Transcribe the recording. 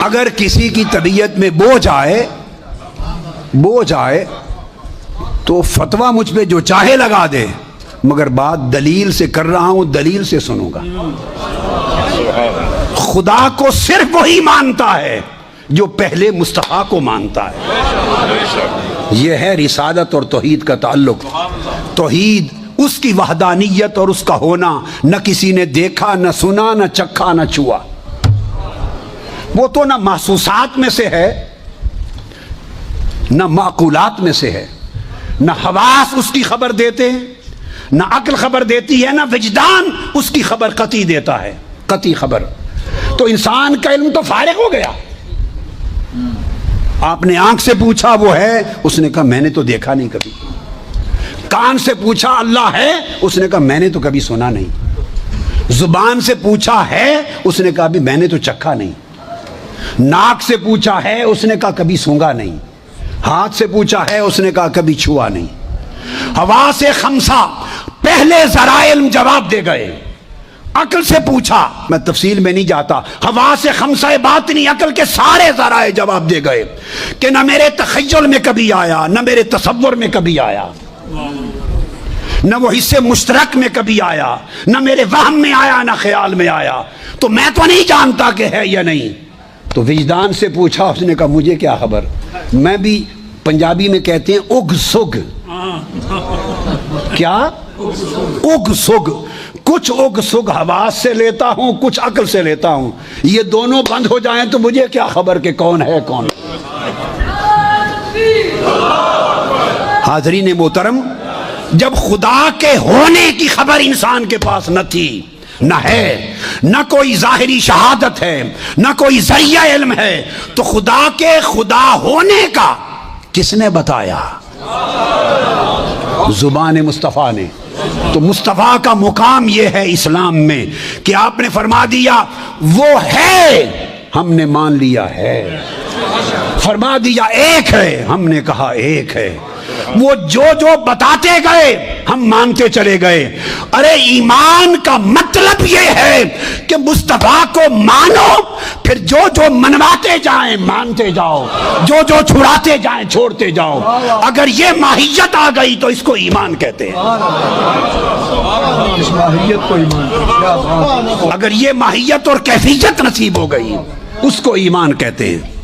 اگر کسی کی طبیعت میں بوجھ آئے تو فتویٰ مجھ پہ جو چاہے لگا دے، مگر بات دلیل سے کر رہا ہوں، دلیل سے سنوں گا۔ خدا کو صرف وہی مانتا ہے جو پہلے مصطفیٰ کو مانتا ہے۔ یہ ہے رسالت اور توحید کا تعلق۔ توحید اس کی وحدانیت اور اس کا ہونا نہ کسی نے دیکھا، نہ سنا، نہ چکھا، نہ چھوا۔ وہ تو نہ محسوسات میں سے ہے، نہ معقولات میں سے ہے، نہ حواس اس کی خبر دیتے ہیں، نہ عقل خبر دیتی ہے، نہ وجدان اس کی خبر قطعی دیتا ہے، قطعی خبر۔ تو انسان کا علم تو فارغ ہو گیا۔ آپ نے آنکھ سے پوچھا وہ ہے، اس نے کہا میں نے تو دیکھا نہیں کبھی۔ کان سے پوچھا اللہ ہے، اس نے کہا میں نے تو کبھی سنا نہیں۔ زبان سے پوچھا ہے، اس نے کہا بھی میں نے تو چکھا نہیں۔ ناک سے پوچھا ہے، اس نے کہا کبھی سونگا نہیں۔ ہاتھ سے پوچھا ہے، اس نے کہا کبھی چھوا نہیں۔ حواس خمسہ پہلے ذرائع علم جواب دے گئے۔ عقل سے پوچھا، میں تفصیل میں نہیں جاتا، حواس خمسہ باطنی عقل کے سارے ذرائع جواب دے گئے کہ نہ میرے تخیل میں کبھی آیا، نہ میرے تصور میں کبھی آیا، نہ وہ حصے مشترک میں کبھی آیا، نہ میرے وہم میں آیا، نہ خیال میں آیا، تو میں تو نہیں جانتا کہ ہے یا نہیں۔ تو وجدان سے پوچھا، اس نے کہا مجھے کیا خبر۔ میں بھی پنجابی میں کہتے ہیں اگ سگ، کیا اگ سگ، کچھ اگ سگ حواس سے لیتا ہوں، کچھ عقل سے لیتا ہوں۔ یہ دونوں بند ہو جائیں تو مجھے کیا خبر کہ کون ہے کون۔ حاضرین محترم، جب خدا کے ہونے کی خبر انسان کے پاس نہ تھی، نہ ہے، نہ کوئی ظاہری شہادت ہے، نہ کوئی ذریعہ علم ہے، تو خدا کے خدا ہونے کا کس نے بتایا؟ زبان مصطفیٰ نے۔ تو مصطفیٰ کا مقام یہ ہے اسلام میں کہ آپ نے فرما دیا وہ ہے، ہم نے مان لیا ہے۔ فرما دیا ایک ہے، ہم نے کہا ایک ہے۔ وہ جو بتاتے گئے ہم مانتے چلے گئے۔ ارے ایمان کا مطلب یہ ہے کہ مصطفیٰ کو مانو، پھر جو منواتے جائیں مانتے جاؤ، جو چھڑاتے جائیں چھوڑتے جاؤ۔ اگر یہ ماہیت آ گئی تو اس کو ایمان کہتے ہیں۔ اگر یہ ماہیت اور کیفیت نصیب ہو گئی اس کو ایمان کہتے ہیں۔